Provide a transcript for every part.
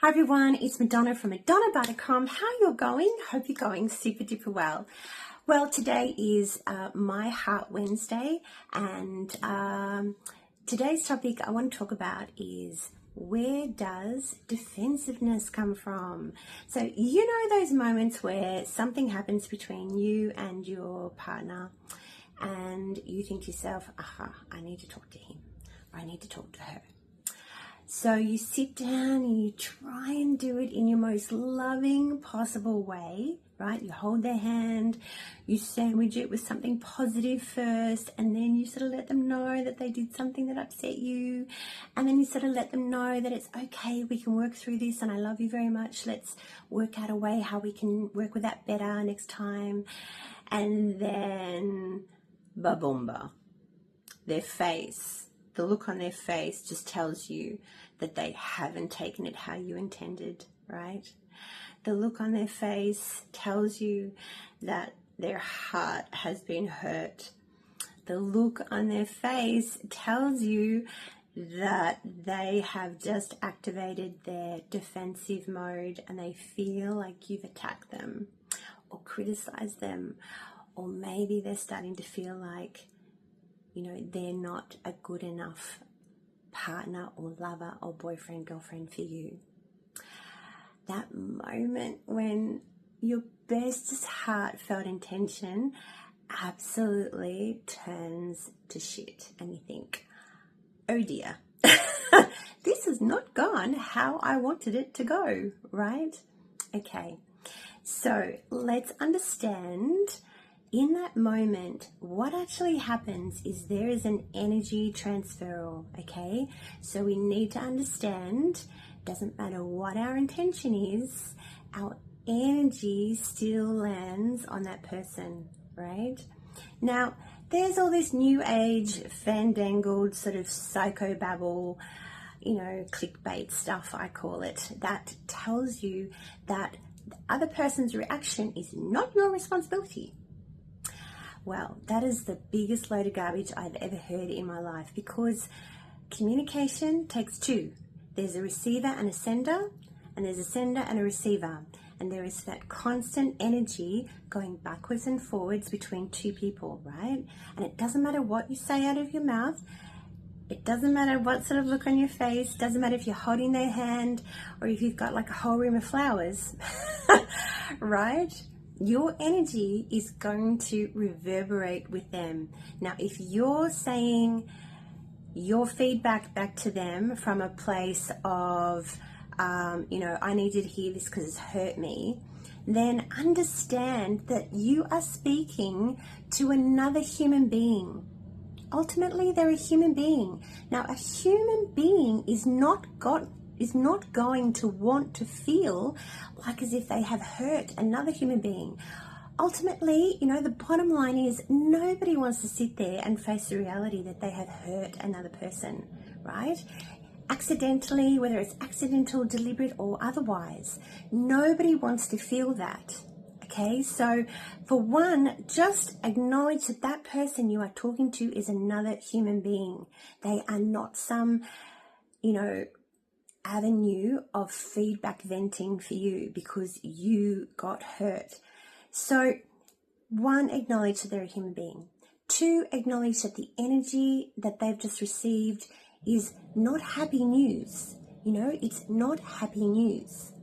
Hi everyone, it's Madonna from MadonnaBar.com. How you're going? Hope you're going super duper well. Well, today is My Heart Wednesday, and today's topic I want to talk about is, where does defensiveness come from? So you know those moments where something happens between you and your partner and you think to yourself, I need to talk to him, or I need to talk to her. So you sit down and you try and do it in your most loving possible way, right? You hold their hand, you sandwich it with something positive first, and then you sort of let them know that they did something that upset you. And then you sort of let them know that it's okay, we can work through this, and I love you very much. Let's work out a way how we can work with that better next time. And then, ba-boomba, their face. The look on their face just tells you that they haven't taken it how you intended, right? The look on their face tells you that their heart has been hurt. The look on their face tells you that they have just activated their defensive mode and they feel like you've attacked them or criticized them, or maybe they're starting to feel like, they're not a good enough partner or lover or boyfriend, girlfriend for you. That moment when your bestest heartfelt intention absolutely turns to shit and you think, oh dear, this has not gone how I wanted it to go, right? Okay, so let's understand. In that moment, what actually happens is there is an energy transferal, okay? So we need to understand, doesn't matter what our intention is, our energy still lands on that person, right? Now, there's all this new age, fandangled sort of psychobabble, clickbait stuff, I call it, that tells you that the other person's reaction is not your responsibility. Well, that is the biggest load of garbage I've ever heard in my life, because communication takes two. There's a receiver and a sender, and there's a sender and a receiver. And there is that constant energy going backwards and forwards between two people, right? And it doesn't matter what you say out of your mouth. It doesn't matter what sort of look on your face. It doesn't matter if you're holding their hand or if you've got like a whole room of flowers, right? Your energy is going to reverberate with them. Now, if you're saying your feedback back to them from a place of, I need you to hear this because it's hurt me, then understand that you are speaking to another human being. Ultimately, they're a human being. Now, a human being is not going to want to feel like as if they have hurt another human being. Ultimately, the bottom line is nobody wants to sit there and face the reality that they have hurt another person, right? Accidentally, whether it's accidental, deliberate, or otherwise. Nobody wants to feel that. Okay, so for one, just acknowledge that that person you are talking to is another human being. They are not some, avenue of feedback venting for you because you got hurt. So one, acknowledge that they're a human being. Two, acknowledge that the energy that they've just received is not happy news. It's not happy news.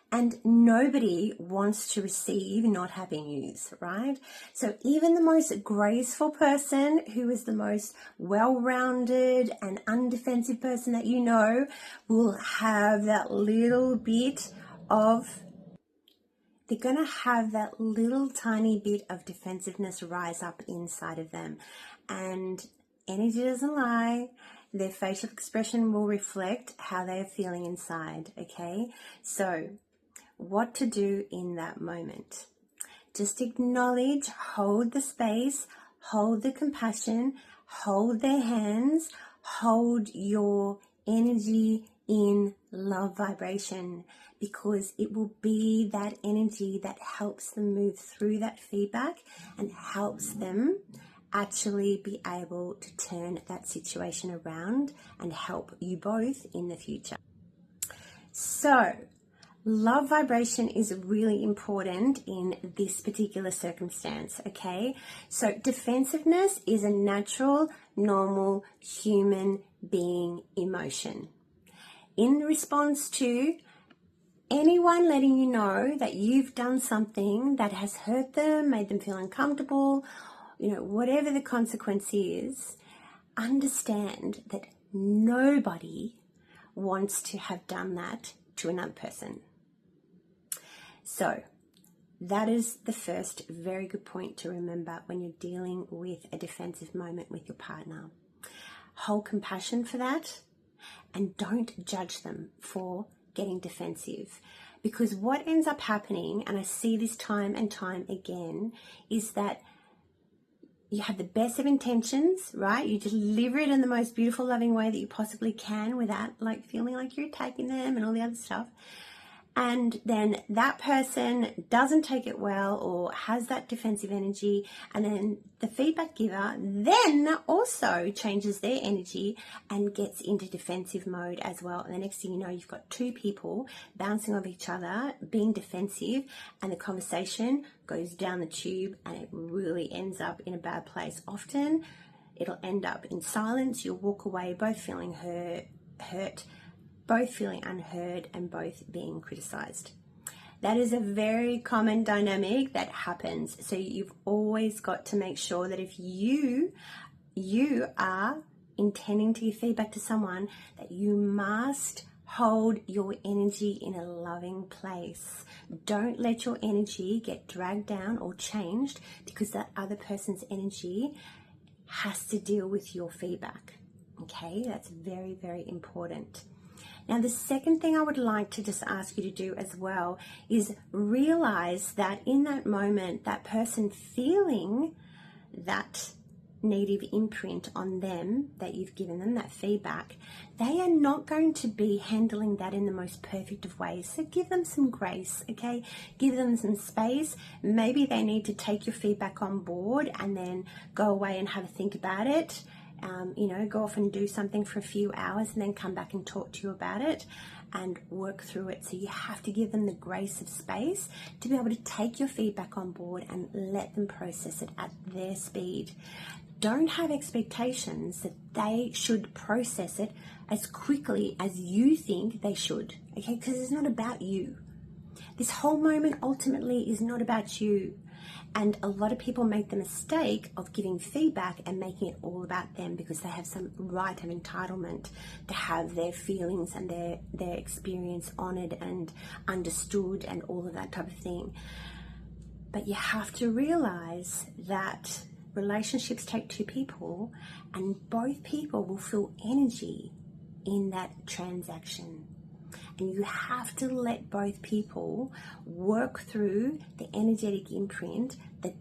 And nobody wants to receive not happy news, right? So even the most graceful person, who is the most well-rounded and undefensive person that you know, will have that little bit of, they're going to have that little tiny bit of defensiveness rise up inside of them. And energy doesn't lie. Their facial expression will reflect how they are feeling inside, okay? So what to do in that moment? Just acknowledge, hold the space, hold the compassion, hold their hands, hold your energy in love vibration, because it will be that energy that helps them move through that feedback and helps them actually be able to turn that situation around and help you both in the future. So, love vibration is really important in this particular circumstance, okay? So, defensiveness is a natural, normal, human being emotion. In response to anyone letting you know that you've done something that has hurt them, made them feel uncomfortable, whatever the consequence is, understand that nobody wants to have done that to another person. So that is the first very good point to remember when you're dealing with a defensive moment with your partner. Hold compassion for that and don't judge them for getting defensive, because what ends up happening, and I see this time and time again, is that you have the best of intentions, right? You deliver it in the most beautiful, loving way that you possibly can without feeling like you're attacking them and all the other stuff. And then that person doesn't take it well or has that defensive energy, and then the feedback giver then also changes their energy and gets into defensive mode as well. And the next thing you know, you've got two people bouncing off each other, being defensive, and the conversation goes down the tube and it really ends up in a bad place. Often it'll end up in silence. You'll walk away both feeling hurt, both feeling unheard, and both being criticized. That is a very common dynamic that happens. So you've always got to make sure that if you are intending to give feedback to someone, that you must hold your energy in a loving place. Don't let your energy get dragged down or changed because that other person's energy has to deal with your feedback. Okay, that's very, very important. Now, the second thing I would like to just ask you to do as well is realize that in that moment, that person feeling that negative imprint on them that you've given them, that feedback, they are not going to be handling that in the most perfect of ways. So give them some grace, okay? Give them some space. Maybe they need to take your feedback on board and then go away and have a think about it. Go off and do something for a few hours and then come back and talk to you about it and work through it. So you have to give them the grace of space to be able to take your feedback on board and let them process it at their speed. Don't have expectations that they should process it as quickly as you think they should, okay? Because it's not about you. This whole moment ultimately is not about you. And a lot of people make the mistake of giving feedback and making it all about them because they have some right of entitlement to have their feelings and their experience honored and understood and all of that type of thing. But you have to realize that relationships take two people and both people will feel energy in that transaction. And you have to let both people work through the energetic imprint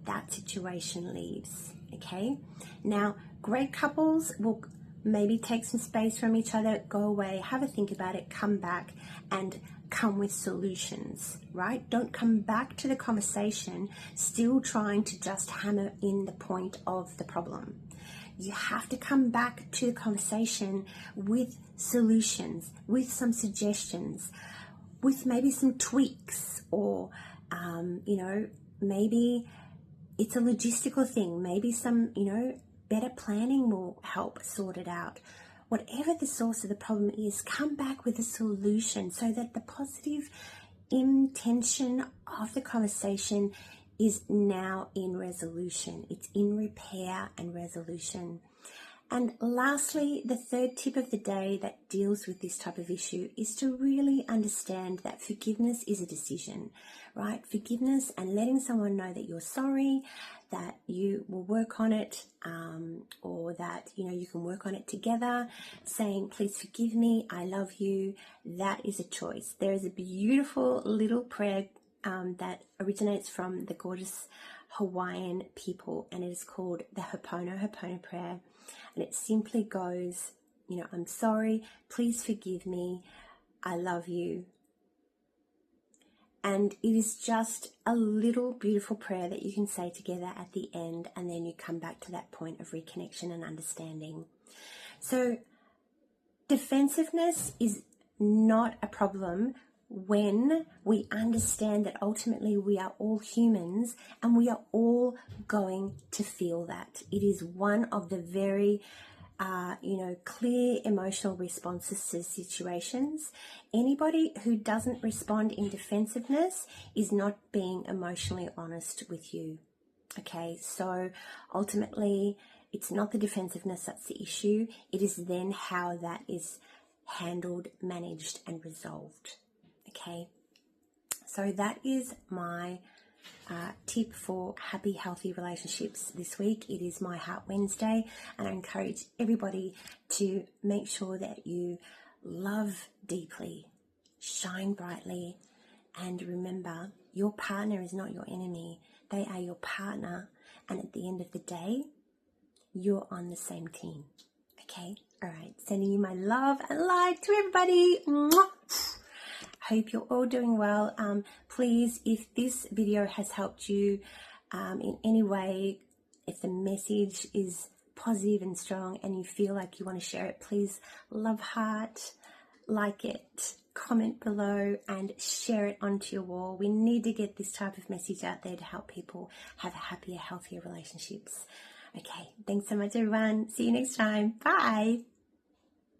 that situation leaves, okay? Now, great couples will maybe take some space from each other, go away, have a think about it, come back and come with solutions, right? Don't come back to the conversation still trying to just hammer in the point of the problem. You have to come back to the conversation with solutions, with some suggestions, with maybe some tweaks, or, maybe it's a logistical thing. Maybe some, better planning will help sort it out. Whatever the source of the problem is, come back with a solution so that the positive intention of the conversation is now in resolution. It's in repair and resolution. And lastly, the third tip of the day that deals with this type of issue is to really understand that forgiveness is a decision, right? Forgiveness and letting someone know that you're sorry, that you will work on it, or that, you can work on it together, saying, please forgive me, I love you. That is a choice. There is a beautiful little prayer that originates from the gorgeous Hawaiian people, and it is called the Ho'oponopono prayer. And it simply goes, I'm sorry, please forgive me, I love you. And it is just a little beautiful prayer that you can say together at the end, and then you come back to that point of reconnection and understanding. So defensiveness is not a problem when we understand that ultimately we are all humans and we are all going to feel that. It is one of the very clear emotional responses to situations. Anybody who doesn't respond in defensiveness is not being emotionally honest with you. Okay, so ultimately it's not the defensiveness that's the issue. It is then how that is handled, managed, and resolved. Okay, so that is my tip for happy, healthy relationships this week. It is my Heart Wednesday, and I encourage everybody to make sure that you love deeply, shine brightly, and remember, your partner is not your enemy. They are your partner, and at the end of the day, you're on the same team. Okay? All right. Sending you my love and light to everybody. Mwah! Hope you're all doing well. Please, if this video has helped you in any way, if the message is positive and strong and you feel like you want to share it, please love heart, like it, comment below, and share it onto your wall. We need to get this type of message out there to help people have happier, healthier relationships. Okay, thanks so much, everyone. See you next time. Bye.